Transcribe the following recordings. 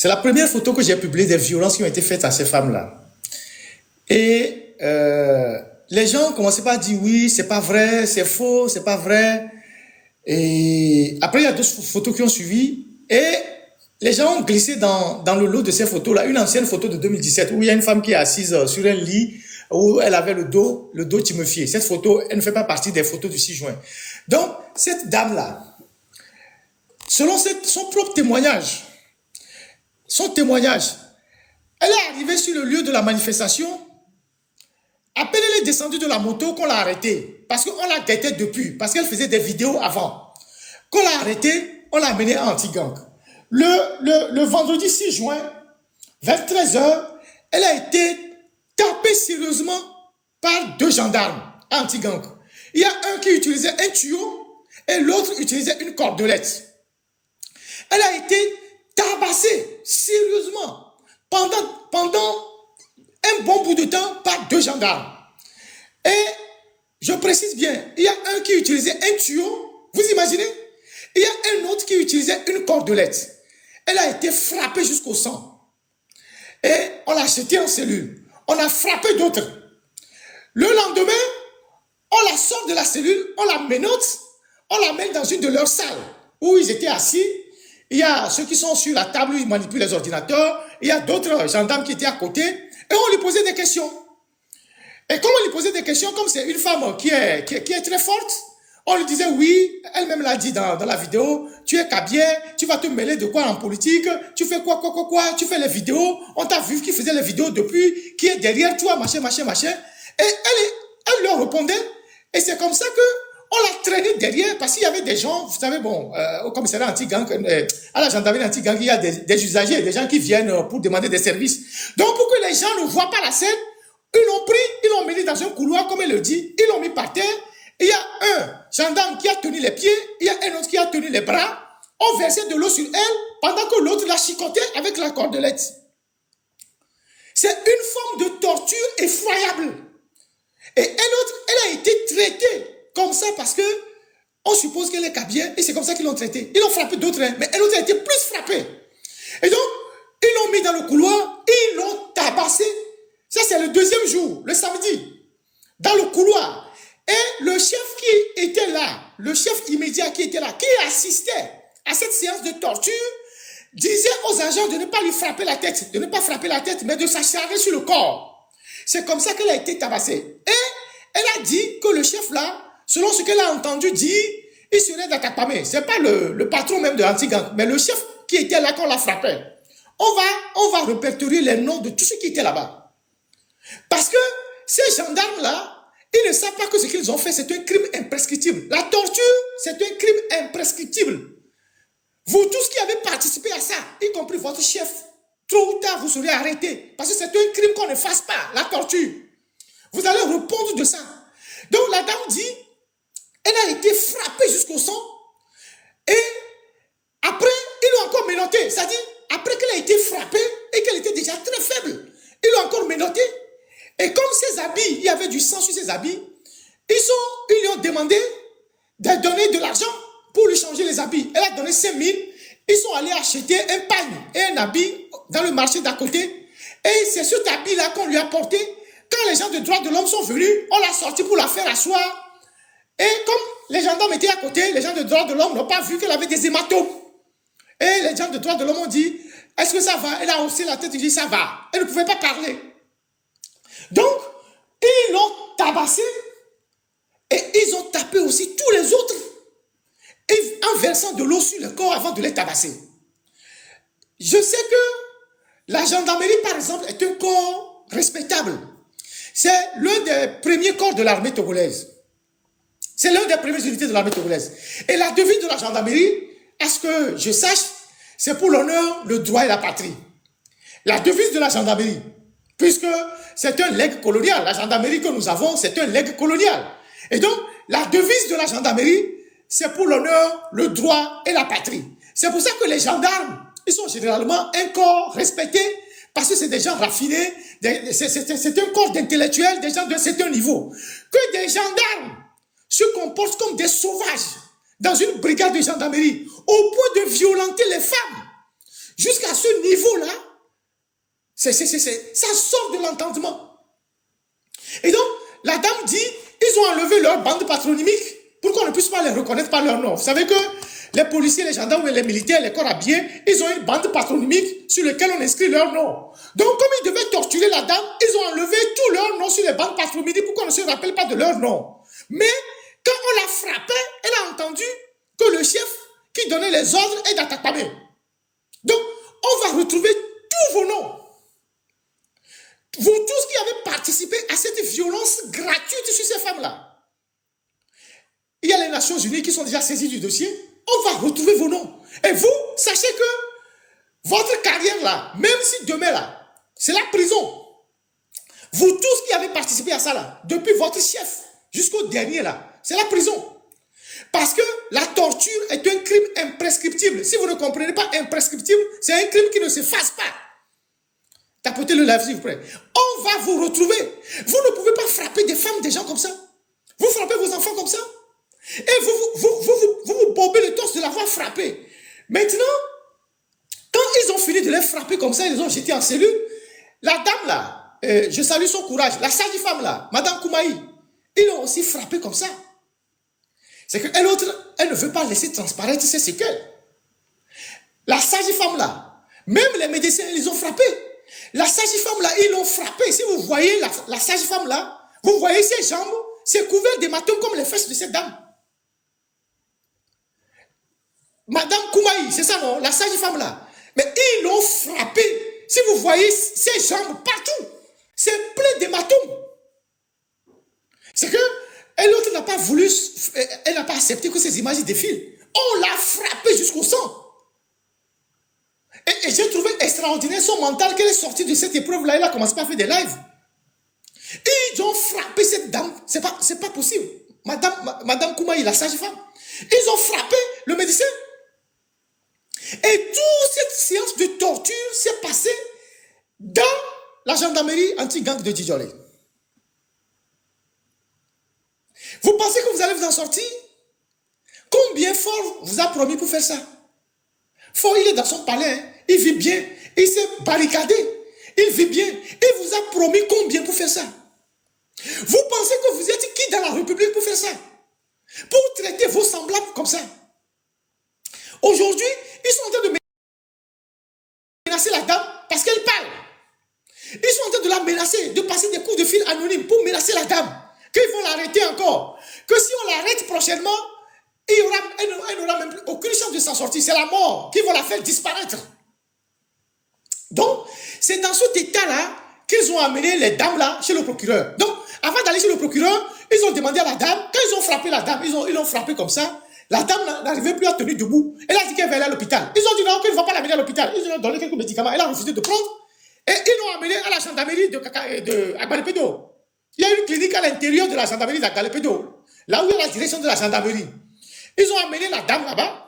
C'est la première photo que j'ai publiée des violences qui ont été faites à ces femmes-là. Et les gens commençaient pas à dire oui, c'est pas vrai, c'est faux, c'est pas vrai. Et après, il y a d'autres photos qui ont suivi. Et les gens ont glissé dans le lot de ces photos-là une ancienne photo de 2017 où il y a une femme qui est assise sur un lit où elle avait le dos tuméfié. Cette photo, elle ne fait pas partie des photos du 6 juin. Donc, cette dame-là, selon son propre témoignage, elle est arrivée sur le lieu de la manifestation. À peine elle est descendue de la moto qu'on l'a arrêtée. Parce qu'on la guettait depuis. Parce qu'elle faisait des vidéos avant. Qu'on l'a arrêtée, on l'a amenée à Antigang. Le vendredi 6 juin, vers 13h, elle a été tapée sérieusement par 2 gendarmes à Antigang. Il y a un qui utilisait un tuyau et l'autre utilisait une cordelette. Elle a été tabassée sérieusement pendant un bon bout de temps par 2 gendarmes. Et je précise bien, il y a un qui utilisait un tuyau, vous imaginez? Il y a un autre qui utilisait une cordelette. Elle a été frappée jusqu'au sang. Et on l'a jetée en cellule. On a frappé d'autres. Le lendemain, on la sort de la cellule, on la menotte, on la met dans une de leurs salles où ils étaient assis. Il y a ceux qui sont sur la table où ils manipulent les ordinateurs. Il y a d'autres gendarmes qui étaient à côté. Et on lui posait des questions. Et comme on lui posait des questions, comme c'est une femme qui est très forte, on lui disait oui, elle-même l'a dit dans la vidéo, tu es Kabien, tu vas te mêler de quoi en politique, tu fais quoi, tu fais les vidéos, on t'a vu qui faisait les vidéos depuis, qui est derrière toi, machin. Et elle leur répondait, et c'est comme ça que on l'a traîné derrière, parce qu'il y avait des gens, vous savez, bon, au commissariat anti-gang, à la gendarmerie anti-gang, il y a des usagers, des gens qui viennent pour demander des services. Donc, pour que les gens ne voient pas la scène, ils l'ont pris, ils l'ont mis dans un couloir, comme elle le dit, ils l'ont mis par terre. Il y a un gendarme qui a tenu les pieds, il y a un autre qui a tenu les bras. On versait de l'eau sur elle, pendant que l'autre la chicotait avec la cordelette. C'est une forme de torture effroyable. Et elle a été traitée comme ça parce que on suppose qu'elle est Kabien et c'est comme ça qu'ils l'ont traitée. Ils l'ont frappé d'autres, mais elle a été plus frappée. Et donc, ils l'ont mis dans le couloir, ils l'ont tabassé. Ça, c'est le 2e jour, le samedi, dans le couloir. Et le chef qui était là, le chef immédiat qui était là, qui assistait à cette séance de torture, disait aux agents de ne pas lui frapper la tête, de ne pas frapper la tête, mais de s'acharner sur le corps. C'est comme ça qu'elle a été tabassée. Et elle a dit que le chef là, selon ce qu'elle a entendu dire, il serait d'Atakpamé. Ce n'est pas le patron même de Antigang, mais le chef qui était là quand on l'a frappé. On va répertorier les noms de tous ceux qui étaient là-bas. Parce que ces gendarmes-là, ils ne savent pas que ce qu'ils ont fait, c'est un crime imprescriptible. La torture, c'est un crime imprescriptible. Vous tous qui avez participé à ça, y compris votre chef, tôt ou tard, vous serez arrêtés. Parce que c'est un crime qu'on ne fasse pas, la torture. Vous allez répondre de ça. Donc la dame dit, elle a été frappée jusqu'au sang. Et après, ils l'ont encore menotté. C'est-à-dire, après qu'elle a été frappée et qu'elle était déjà très faible, ils l'ont encore menotté. Et comme ses habits, il y avait du sang sur ses habits, ils lui ont demandé de donner de l'argent pour lui changer les habits. Elle a donné 5 000. Ils sont allés acheter un pagne et un habit dans le marché d'à côté. Et c'est cet habit-là qu'on lui a porté. Quand les gens de droits de l'homme sont venus, on l'a sorti pour la faire asseoir. Et comme les gendarmes étaient à côté, les gens de droits de l'homme n'ont pas vu qu'elle avait des hématomes. Et les gens de droits de l'homme ont dit, est-ce que ça va? Elle a haussé la tête, elle dit, ça va. Elle ne pouvait pas parler. Donc, ils l'ont tabassé et ils ont tapé aussi tous les autres en versant de l'eau sur le corps avant de les tabasser. Je sais que la gendarmerie, par exemple, est un corps respectable. C'est l'un des premiers corps de l'armée togolaise. C'est l'un des premières unités de l'armée togolaise. Et la devise de la gendarmerie, à ce que je sache, c'est pour l'honneur, le droit et la patrie. La devise de la gendarmerie, puisque c'est un legs colonial. La gendarmerie que nous avons, c'est un legs colonial. Et donc, la devise de la gendarmerie, c'est pour l'honneur, le droit et la patrie. C'est pour ça que les gendarmes, ils sont généralement un corps respecté, parce que c'est des gens raffinés, c'est un corps d'intellectuels, des gens d'un certain niveau. Que des gendarmes se comportent comme des sauvages dans une brigade de gendarmerie, au point de violenter les femmes. Jusqu'à ce niveau-là, Ça sort de l'entendement. Et donc, la dame dit, ils ont enlevé leur bande patronymique pour qu'on ne puisse pas les reconnaître par leur nom. Vous savez que les policiers, les gendarmes, les militaires, les corps habillés, ils ont une bande patronymique sur laquelle on inscrit leur nom. Donc, comme ils devaient torturer la dame, ils ont enlevé tous leurs noms sur les bandes patronymiques pour qu'on ne se rappelle pas de leur nom. Mais, quand on la frappait, elle a entendu que le chef qui donnait les ordres est d'Atakpamé. Donc, on va retrouver tous vos noms. Vous tous qui avez participé à cette violence gratuite sur ces femmes-là. Il y a les Nations Unies qui sont déjà saisies du dossier. On va retrouver vos noms. Et vous, sachez que votre carrière là, même si demain là, c'est la prison. Vous tous qui avez participé à ça là, depuis votre chef jusqu'au dernier là, c'est la prison. Parce que la torture est un crime imprescriptible. Si vous ne comprenez pas imprescriptible, c'est un crime qui ne s'efface pas. Tapotez le live s'il vous plaît. On va vous retrouver. Vous ne pouvez pas frapper des femmes, des gens comme ça. Vous frappez vos enfants comme ça. Et vous bombez le torse de l'avoir frappé. Maintenant, quand ils ont fini de les frapper comme ça, ils les ont jetés en cellule. La dame là, je salue son courage. La sage-femme là, Madame Koumaï, ils l'ont aussi frappé comme ça. C'est qu'elle autre, elle ne veut pas laisser transparaître ses séquelles. La sage-femme là, même les médecins, ils les ont frappé. La sage-femme là, ils l'ont frappé. Si vous voyez la sage-femme là, vous voyez ses jambes, c'est couvert d'hématomes comme les fesses de cette dame. Madame Koumaï, c'est ça non? La sage-femme là. Mais ils l'ont frappé. Si vous voyez ses jambes partout, c'est plein d'hématomes. C'est que elle l'autre n'a pas voulu, elle n'a pas accepté que ces images défilent. On l'a frappé jusqu'au sang. Et j'ai trouvé extraordinaire son mental qu'elle est sortie de cette épreuve-là. Elle a commencé à faire des lives. Ils ont frappé cette dame. C'est pas possible. Madame Koumaï, la sage-femme. Ils ont frappé le médecin. Et toute cette séance de torture s'est passée dans la gendarmerie anti-gang de Djidjolé. Vous pensez que vous allez vous en sortir? Combien Fort vous a promis pour faire ça? Fort, il est dans son palais, hein. Il vit bien, il s'est barricadé, il vit bien. Il vous a promis combien pour faire ça? Vous pensez que vous êtes qui dans la République pour faire ça? Pour traiter vos semblables comme ça? Aujourd'hui, ils sont en train de menacer la dame parce qu'elle parle. Ils sont en train de la menacer, de passer des coups de fil anonymes pour menacer la dame. Qu'ils vont l'arrêter encore. Que si on l'arrête prochainement, elle n'aura même plus aucune chance de s'en sortir. C'est la mort qui va la faire disparaître. Donc, c'est dans cet état-là qu'ils ont amené les dames-là chez le procureur. Donc, avant d'aller chez le procureur, ils ont demandé à la dame, quand ils ont frappé la dame, ils l'ont frappé comme ça, la dame n'arrivait plus à tenir debout. Elle a dit qu'elle va aller à l'hôpital. Ils ont dit non, qu'ils ne vont pas l'amener à l'hôpital. Ils lui ont donné quelques médicaments. Elle a refusé de prendre. Et ils l'ont amenée à la gendarmerie de Agalépédo. Il y a une clinique à l'intérieur de la gendarmerie d'Agalépédo, là où il y a la direction de la gendarmerie. Ils ont amené la dame là-bas.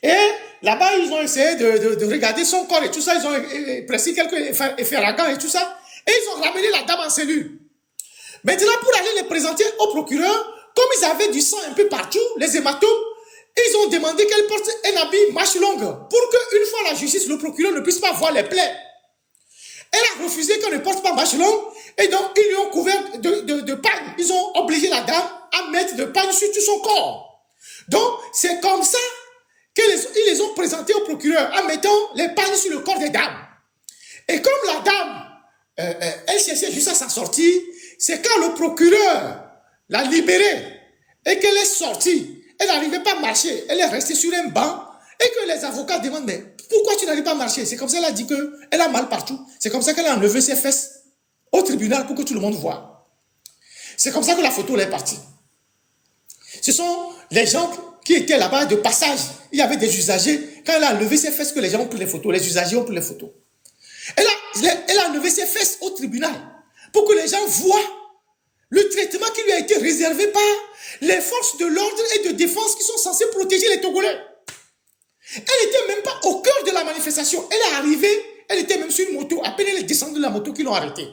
Et là-bas, ils ont essayé de regarder son corps et tout ça. Ils ont pressé quelques effets ragants et tout ça. Et ils ont ramené la dame en cellule. Maintenant, pour aller les présenter au procureur, comme ils avaient du sang un peu partout, les hématomes, ils ont demandé qu'elle porte un habit manche longue pour qu'une fois la justice, le procureur ne puisse pas voir les plaies. Elle a refusé qu'elle ne porte pas manche longue et donc ils lui ont couvert de pagne. Ils ont obligé la dame à mettre de pagne sur tout son corps. Donc, c'est comme ça qu'ils les ont présentés au procureur en mettant les pagnes sur le corps des dames. Et comme la dame, elle cherchait juste à s'en sortir, c'est quand le procureur l'a libérée et qu'elle est sortie, elle n'arrivait pas à marcher, elle est restée sur un banc et que les avocats demandent, mais pourquoi tu n'arrives pas à marcher? C'est comme ça qu'elle a dit qu'elle a mal partout. C'est comme ça qu'elle a enlevé ses fesses au tribunal pour que tout le monde voit. C'est comme ça que la photo est partie. Ce sont les gens qui étaient là-bas de passage. Il y avait des usagers. Quand elle a enlevé ses fesses, que les gens ont pris les photos, les usagers ont pris les photos. Elle a enlevé ses fesses au tribunal pour que les gens voient le traitement qui lui a été réservé par les forces de l'ordre et de défense qui sont censées protéger les Togolais. Elle n'était même pas au cœur de la manifestation. Elle est arrivée, elle était même sur une moto. À peine elle est descendue de la moto qu'ils l'ont arrêtée.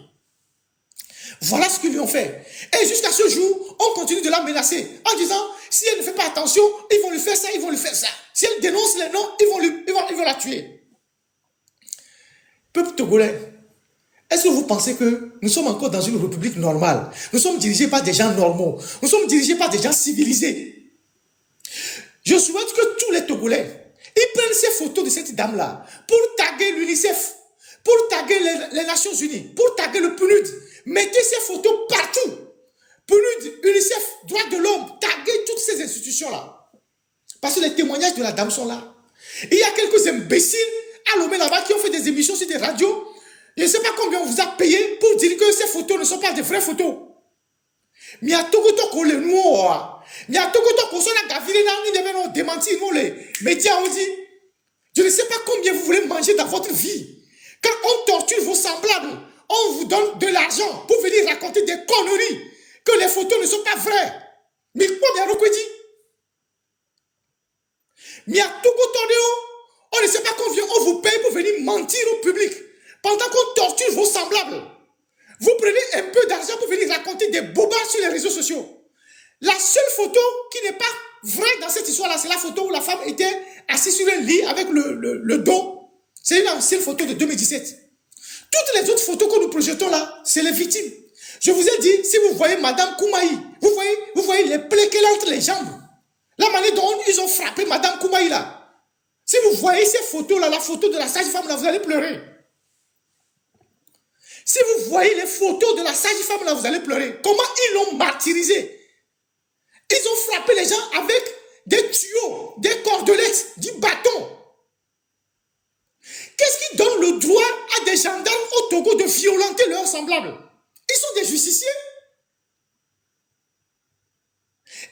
Voilà ce qu'ils lui ont fait. Et jusqu'à ce jour, on continue de la menacer en disant, si elle ne fait pas attention, ils vont lui faire ça, ils vont lui faire ça. Si elle dénonce les noms, ils vont la tuer. Peuple togolais, est-ce que vous pensez que nous sommes encore dans une république normale? Nous sommes dirigés par des gens normaux. Nous sommes dirigés par des gens civilisés. Je souhaite que tous les Togolais, ils prennent ces photos de cette dame-là pour taguer l'UNICEF, pour taguer les Nations Unies, pour taguer le PNUD. Mettez ces photos partout. PNUD, UNICEF, droits de l'homme, taguez toutes ces institutions-là. Parce que les témoignages de la dame sont là. Il y a quelques imbéciles à Lomé là-bas qui ont fait des émissions sur des radios. Je ne sais pas combien on vous a payé pour dire que ces photos ne sont pas des vraies photos. Mais à tout le monde, mais à tout le monde, ils devaient démentir, nous les médias ont dit. Je ne sais pas combien vous voulez manger dans votre vie. Quand on torture vos semblables, on vous donne de l'argent pour venir raconter des conneries, que les photos ne sont pas vraies. Mais quoi bien dit? Mais à tout le monde, on ne sait pas combien on vous paye pour venir mentir au public. Pendant qu'on torture vos semblables, vous prenez un peu d'argent pour venir raconter des bobards sur les réseaux sociaux. La seule photo qui n'est pas vraie dans cette histoire-là, c'est la photo où la femme était assise sur un lit avec le dos. C'est une ancienne photo de 2017. Toutes les autres photos que nous projetons là, c'est les victimes. Je vous ai dit, si vous voyez Madame Koumaï, vous voyez les plaies qu'elle a entre les jambes. La manière dont ils ont frappé Madame Koumaï là. Si vous voyez ces photos-là, la photo de la sage-femme là, vous allez pleurer. Si vous voyez les photos de la sage-femme là, vous allez pleurer. Comment ils l'ont martyrisé? Ils ont frappé les gens avec des tuyaux, des cordelettes, du bâton. Qu'est-ce qui donne le droit à des gendarmes au Togo de violenter leurs semblables? Ils sont des justiciers.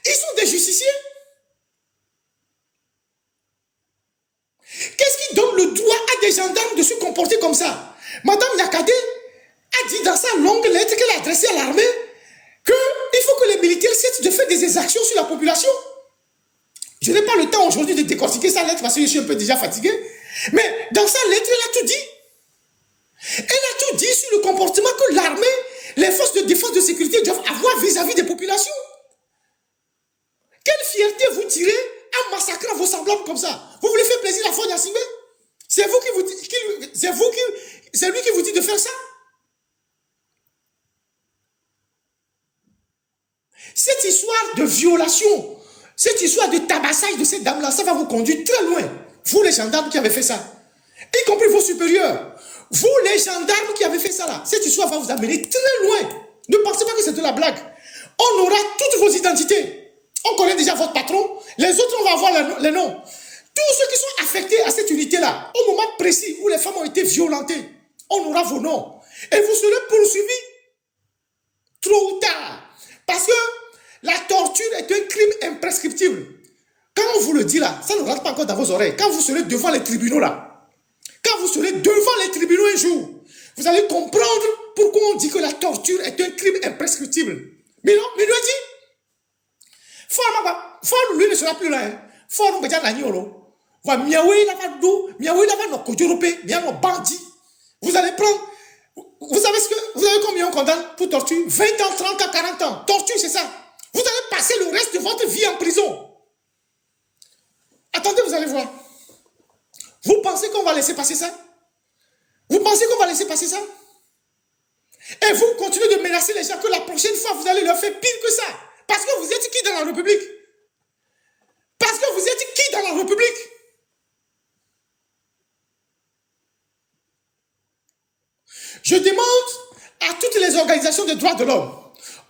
Ils sont des justiciers. Qu'est-ce qui donne le droit à des gendarmes de se comporter comme ça? Madame Yakade a dit dans sa longue lettre qu'elle a adressée à l'armée qu'il faut que les militaires cessent de faire des exactions sur la population. Je n'ai pas le temps aujourd'hui de décortiquer sa lettre parce que je suis un peu déjà fatigué. Mais dans sa lettre, elle a tout dit. Elle a tout dit sur le comportement que l'armée, les forces de défense de sécurité doivent avoir vis-à-vis des populations. Quelle fierté vous tirez en massacrant vos semblables comme ça? Vous voulez faire plaisir à Fonya Simbe? C'est lui qui vous dit de faire ça? Cette histoire de violation, cette histoire de tabassage de cette dame-là, ça va vous conduire très loin. Vous les gendarmes qui avez fait ça, y compris vos supérieurs, vous les gendarmes qui avez fait ça là, cette histoire va vous amener très loin. Ne pensez pas que c'est de la blague. On aura toutes vos identités. On connaît déjà votre patron. Les autres, on va avoir les noms. Tous ceux qui sont affectés à cette unité-là, au moment précis où les femmes ont été violentées, on aura vos noms. Et vous serez poursuivis tôt ou tard. Parce que la torture est un crime imprescriptible. Quand on vous le dit là, ça ne rentre pas encore dans vos oreilles. Quand vous serez devant les tribunaux là, quand vous serez devant les tribunaux un jour, vous allez comprendre pourquoi on dit que la torture est un crime imprescriptible. Mais non, mais lui a dit, Fort lui ne sera plus là. Fort nous va niolo. Va miaoué là va do, miaoué là va no kojorope, miaoué bandit. Vous allez prendre, vous savez combien on condamne pour torture? 20 ans, 30 ans, 40 ans. Torture, c'est ça. Vous allez passer le reste de votre vie en prison. Attendez, vous allez voir. Vous pensez qu'on va laisser passer ça? Vous pensez qu'on va laisser passer ça? Et vous continuez de menacer les gens que la prochaine fois, vous allez leur faire pire que ça. Parce que vous êtes qui dans la République? Parce que vous êtes qui dans la République? Je demande à toutes les organisations de droits de l'homme,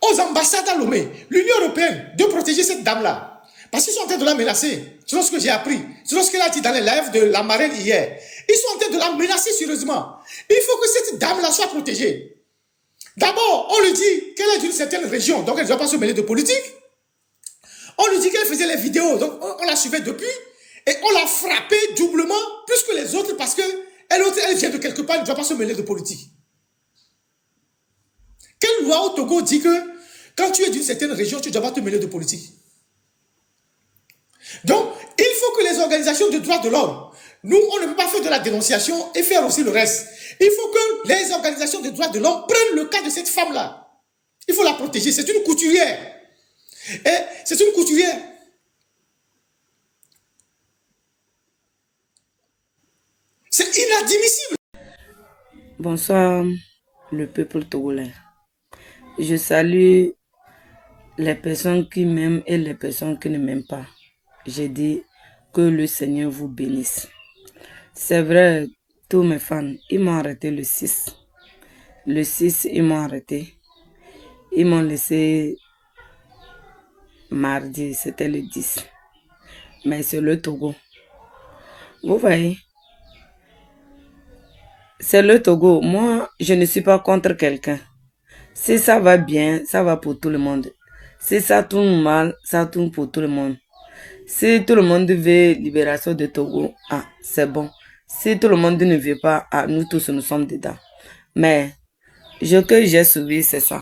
aux ambassades à Lomé, l'Union européenne, de protéger cette dame-là. Parce qu'ils sont en train de la menacer. C'est ce que j'ai appris. C'est ce qu'elle a dit dans les lives de la marraine hier. Ils sont en train de la menacer sérieusement. Il faut que cette dame-là soit protégée. D'abord, on lui dit qu'elle est d'une certaine région, donc elle ne doit pas se mêler de politique. On lui dit qu'elle faisait les vidéos, donc on la suivait depuis. Et on l'a frappée doublement, plus que les autres, parce qu'elle vient de quelque part, elle ne doit pas se mêler de politique. Quelle loi au Togo dit que quand tu es d'une certaine région, tu ne dois pas te mêler de politique? Donc, il faut que les organisations de droits de l'homme, nous, on ne peut pas faire de la dénonciation et faire aussi le reste. Il faut que les organisations de droits de l'homme prennent le cas de cette femme-là. Il faut la protéger. C'est une couturière. Et c'est une couturière. C'est inadmissible. Bonsoir, le peuple togolais. Je salue les personnes qui m'aiment et les personnes qui ne m'aiment pas. J'ai dit que le Seigneur vous bénisse. C'est vrai, tous mes fans, ils m'ont arrêté le 6. Le 6, ils m'ont arrêté. Ils m'ont laissé mardi, c'était le 10. Mais c'est le Togo. Vous voyez, c'est le Togo. Moi, je ne suis pas contre quelqu'un. Si ça va bien, ça va pour tout le monde. Si ça tourne mal, ça tourne pour tout le monde. Si tout le monde veut libération de Togo, ah, c'est bon. Si tout le monde ne veut pas, ah, nous tous, nous sommes dedans. Mais ce que j'ai suivi, c'est ça.